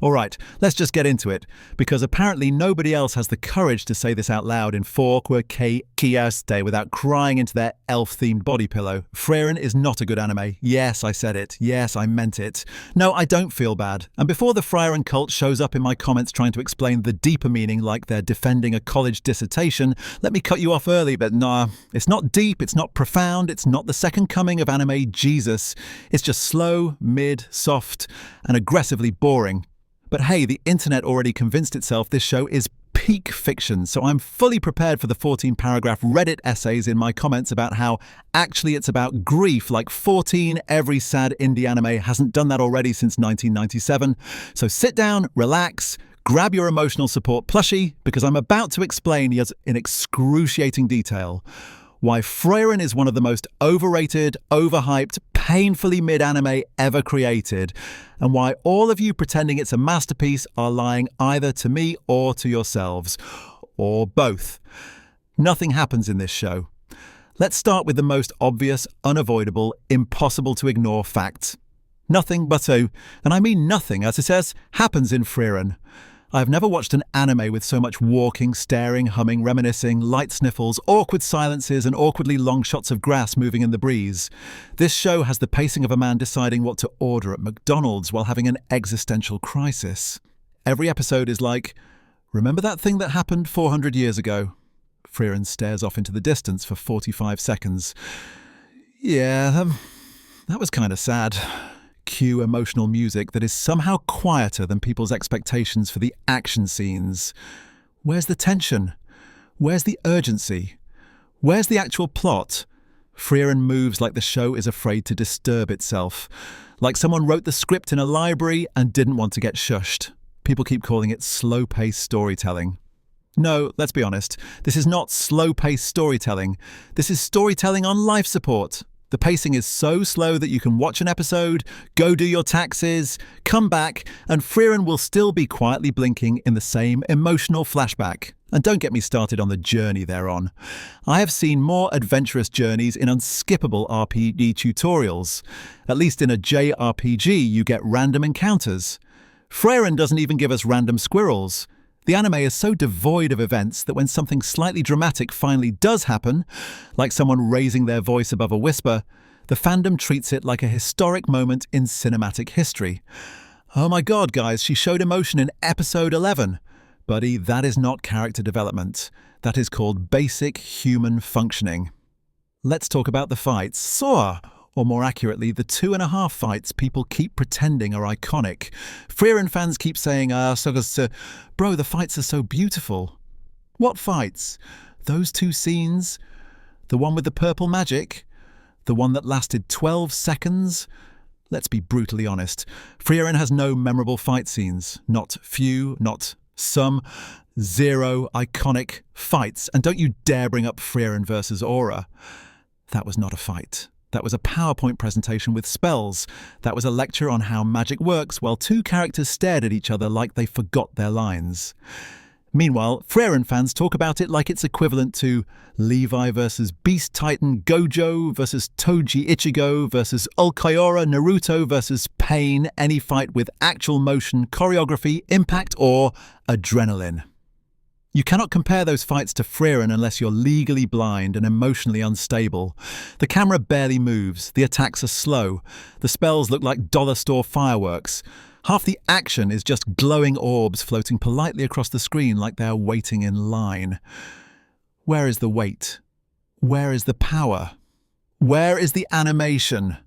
Alright, let's just get into it, because apparently nobody else has the courage to say this out loud in 4K without crying into their elf-themed body pillow. Frieren is not a good anime. Yes, I said it. Yes, I meant it. No, I don't feel bad. And before the Frieren cult shows up in my comments trying to explain the deeper meaning like they're defending a college dissertation, let me cut you off early, but nah, it's not deep, it's not profound, it's not the second coming of anime Jesus. It's just slow, mid, soft, and aggressively boring. But hey, the internet already convinced itself this show is peak fiction, so I'm fully prepared for the 14-paragraph Reddit essays in my comments about how actually it's about grief, like 14 every sad indie anime hasn't done that already since 1997. So sit down, relax, grab your emotional support plushie, because I'm about to explain in excruciating detail why Frieren is one of the most overrated, overhyped, painfully mid-anime ever created, and why all of you pretending it's a masterpiece are lying either to me or to yourselves. Or both. Nothing happens in this show. Let's start with the most obvious, unavoidable, impossible to ignore facts. Nothing but and I mean nothing, as it says, happens in Frieren. I have never watched an anime with so much walking, staring, humming, reminiscing, light sniffles, awkward silences, and awkwardly long shots of grass moving in the breeze. This show has the pacing of a man deciding what to order at McDonald's while having an existential crisis. Every episode is like, remember that thing that happened 400 years ago? Frieren stares off into the distance for 45 seconds. Yeah, that was kind of sad. Cue emotional music that is somehow quieter than people's expectations for the action scenes. Where's the tension? Where's the urgency? Where's the actual plot? Frieren moves like the show is afraid to disturb itself. Like someone wrote the script in a library and didn't want to get shushed. People keep calling it slow-paced storytelling. No, let's be honest. This is not slow-paced storytelling. This is storytelling on life support. The pacing is so slow that you can watch an episode, go do your taxes, come back, and Frieren will still be quietly blinking in the same emotional flashback. And don't get me started on the journey they're on. I have seen more adventurous journeys in unskippable RPG tutorials. At least in a JRPG, you get random encounters. Frieren doesn't even give us random squirrels. The anime is so devoid of events that when something slightly dramatic finally does happen, like someone raising their voice above a whisper, the fandom treats it like a historic moment in cinematic history. Oh my god, guys, she showed emotion in episode 11. Buddy, that is not character development. That is called basic human functioning. Let's talk about the fights. Soa! Or more accurately, the 2.5 fights people keep pretending are iconic. Frieren fans keep saying, bro, the fights are so beautiful. What fights? Those two scenes? The one with the purple magic? The one that lasted 12 seconds? Let's be brutally honest. Frieren has no memorable fight scenes. Not few, not some. 0 iconic fights. And don't you dare bring up Frieren versus Aura. That was not a fight. That was a PowerPoint presentation with spells. That was a lecture on how magic works while two characters stared at each other like they forgot their lines. Meanwhile, Frieren fans talk about it like it's equivalent to Levi versus Beast Titan Gojo versus Toji Ichigo versus Ulquiorra Naruto versus Pain, any fight with actual motion, choreography, impact, or adrenaline. You cannot compare those fights to Frieren unless you're legally blind and emotionally unstable. The camera barely moves, the attacks are slow, the spells look like dollar store fireworks. Half the action is just glowing orbs floating politely across the screen like they're waiting in line. Where is the weight? Where is the power? Where is the animation?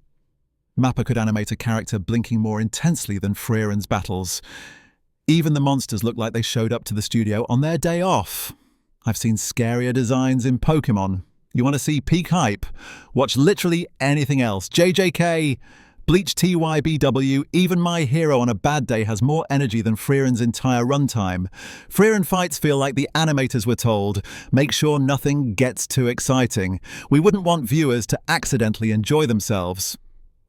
Mappa could animate a character blinking more intensely than Frieren's battles. Even the monsters look like they showed up to the studio on their day off. I've seen scarier designs in Pokemon. You want to see peak hype? Watch literally anything else. JJK, Bleach TYBW, even My Hero on a bad day has more energy than Frieren's entire runtime. Frieren fights feel like the animators were told, make sure nothing gets too exciting. We wouldn't want viewers to accidentally enjoy themselves.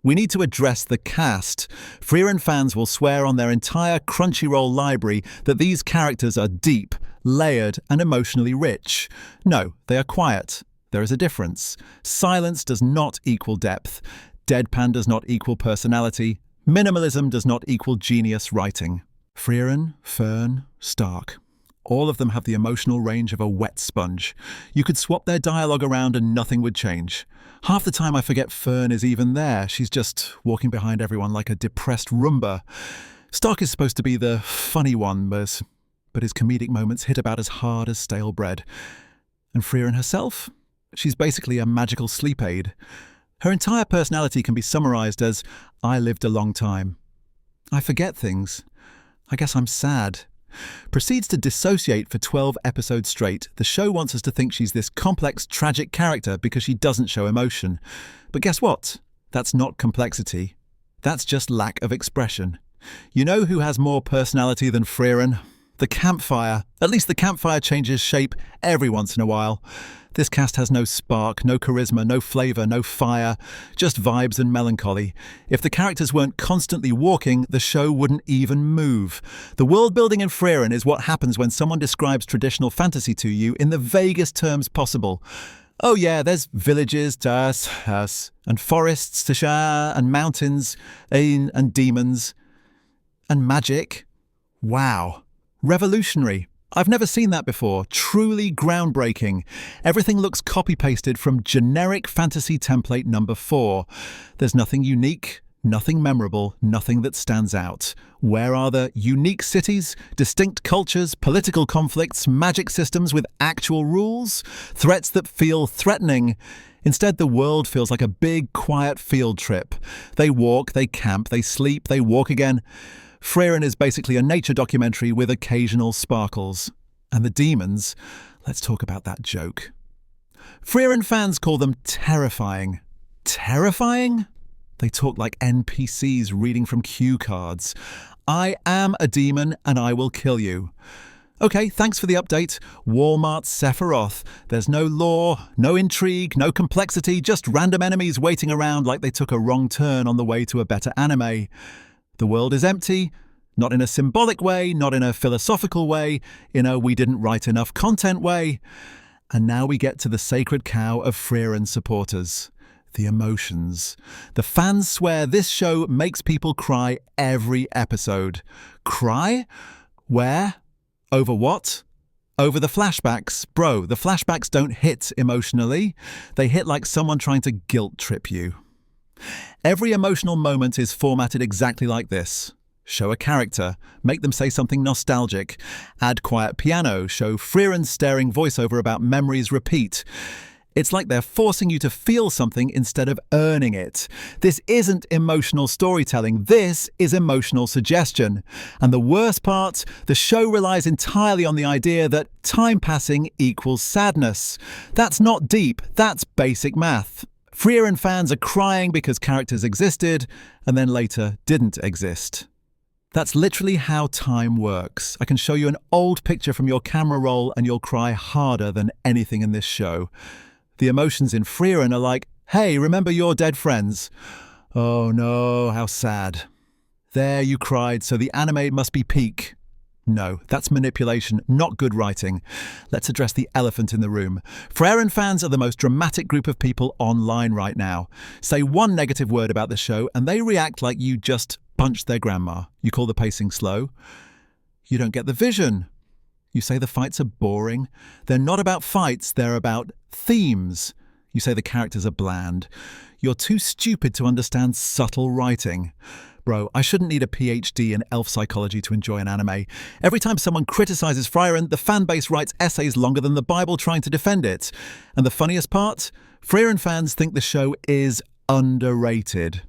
We need to address the cast. Frieren fans will swear on their entire Crunchyroll library that these characters are deep, layered, and emotionally rich. No, they are quiet. There is a difference. Silence does not equal depth. Deadpan does not equal personality. Minimalism does not equal genius writing. Frieren, Fern, Stark. All of them have the emotional range of a wet sponge. You could swap their dialogue around and nothing would change. Half the time I forget Fern is even there. She's just walking behind everyone like a depressed Roomba. Stark is supposed to be the funny one, but his comedic moments hit about as hard as stale bread. And Frieren herself? She's basically a magical sleep aid. Her entire personality can be summarized as, I lived a long time. I forget things. I guess I'm sad. Proceeds to dissociate for 12 episodes straight. The show wants us to think she's this complex, tragic character because she doesn't show emotion. But guess what? That's not complexity. That's just lack of expression. You know who has more personality than Frieren? The campfire. At least the campfire changes shape every once in a while. This cast has no spark, no charisma, no flavour, no fire, just vibes and melancholy. If the characters weren't constantly walking, the show wouldn't even move. The world building in Frieren is what happens when someone describes traditional fantasy to you in the vaguest terms possible. Oh yeah, there's villages, and forests, and mountains, and demons, and magic. Wow. Revolutionary. I've never seen that before. Truly groundbreaking. Everything looks copy-pasted from generic fantasy template number 4. There's nothing unique, nothing memorable, nothing that stands out. Where are the unique cities, distinct cultures, political conflicts, magic systems with actual rules, threats that feel threatening? Instead, the world feels like a big, quiet field trip. They walk, they camp, they sleep, they walk again. Frieren is basically a nature documentary with occasional sparkles. And the demons, let's talk about that joke. Frieren fans call them terrifying. Terrifying? They talk like NPCs reading from cue cards. I am a demon and I will kill you. Okay, thanks for the update. Walmart Sephiroth. There's no lore, no intrigue, no complexity, just random enemies waiting around like they took a wrong turn on the way to a better anime. The world is empty, not in a symbolic way, not in a philosophical way, in a we didn't write enough content way. And now we get to the sacred cow of Frieren supporters, the emotions. The fans swear this show makes people cry every episode. Cry? Where? Over what? Over the flashbacks. Bro, the flashbacks don't hit emotionally. They hit like someone trying to guilt trip you. Every emotional moment is formatted exactly like this. Show a character, make them say something nostalgic, add quiet piano, show Frieren's staring voiceover about memories repeat. It's like they're forcing you to feel something instead of earning it. This isn't emotional storytelling, this is emotional suggestion. And the worst part, the show relies entirely on the idea that time passing equals sadness. That's not deep, that's basic math. Frieren fans are crying because characters existed and then later didn't exist. That's literally how time works. I can show you an old picture from your camera roll and you'll cry harder than anything in this show. The emotions in Frieren are like, hey, remember your dead friends? Oh no, how sad. There you cried, so the anime must be peak. No, that's manipulation, not good writing. Let's address the elephant in the room. Frieren fans are the most dramatic group of people online right now. Say one negative word about the show and they react like you just punched their grandma. You call the pacing slow. You don't get the vision. You say the fights are boring. They're not about fights, they're about themes. You say the characters are bland. You're too stupid to understand subtle writing. Bro, I shouldn't need a PhD in elf psychology to enjoy an anime. Every time someone criticizes Frieren, the fanbase writes essays longer than the Bible trying to defend it. And the funniest part? Frieren fans think the show is underrated.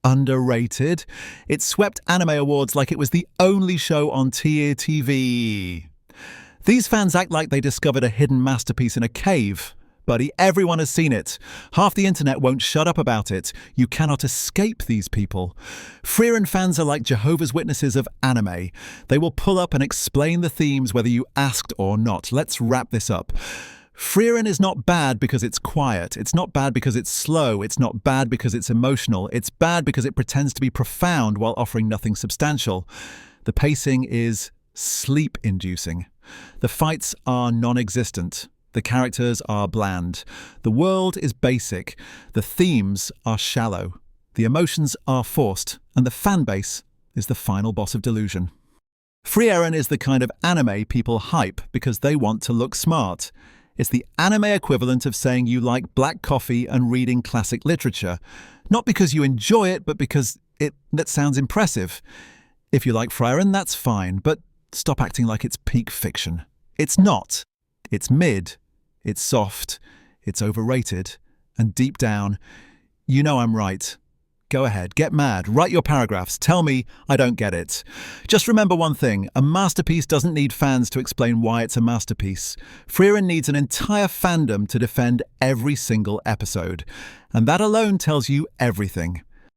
Underrated? It swept anime awards like it was the only show on tier TV. These fans act like they discovered a hidden masterpiece in a cave. Buddy, everyone has seen it. Half the internet won't shut up about it. You cannot escape these people. Frieren fans are like Jehovah's Witnesses of anime. They will pull up and explain the themes whether you asked or not. Let's wrap this up. Frieren is not bad because it's quiet. It's not bad because it's slow. It's not bad because it's emotional. It's bad because it pretends to be profound while offering nothing substantial. The pacing is sleep-inducing. The fights are non-existent. The characters are bland. The world is basic. The themes are shallow. The emotions are forced. And the fanbase is the final boss of delusion. Frieren is the kind of anime people hype because they want to look smart. It's the anime equivalent of saying you like black coffee and reading classic literature. Not because you enjoy it, but because that sounds impressive. If you like Frieren, that's fine, but stop acting like it's peak fiction. It's not. It's mid. It's soft. It's overrated. And deep down, you know I'm right. Go ahead, get mad, write your paragraphs, tell me I don't get it. Just remember one thing, a masterpiece doesn't need fans to explain why it's a masterpiece. Frieren needs an entire fandom to defend every single episode. And that alone tells you everything.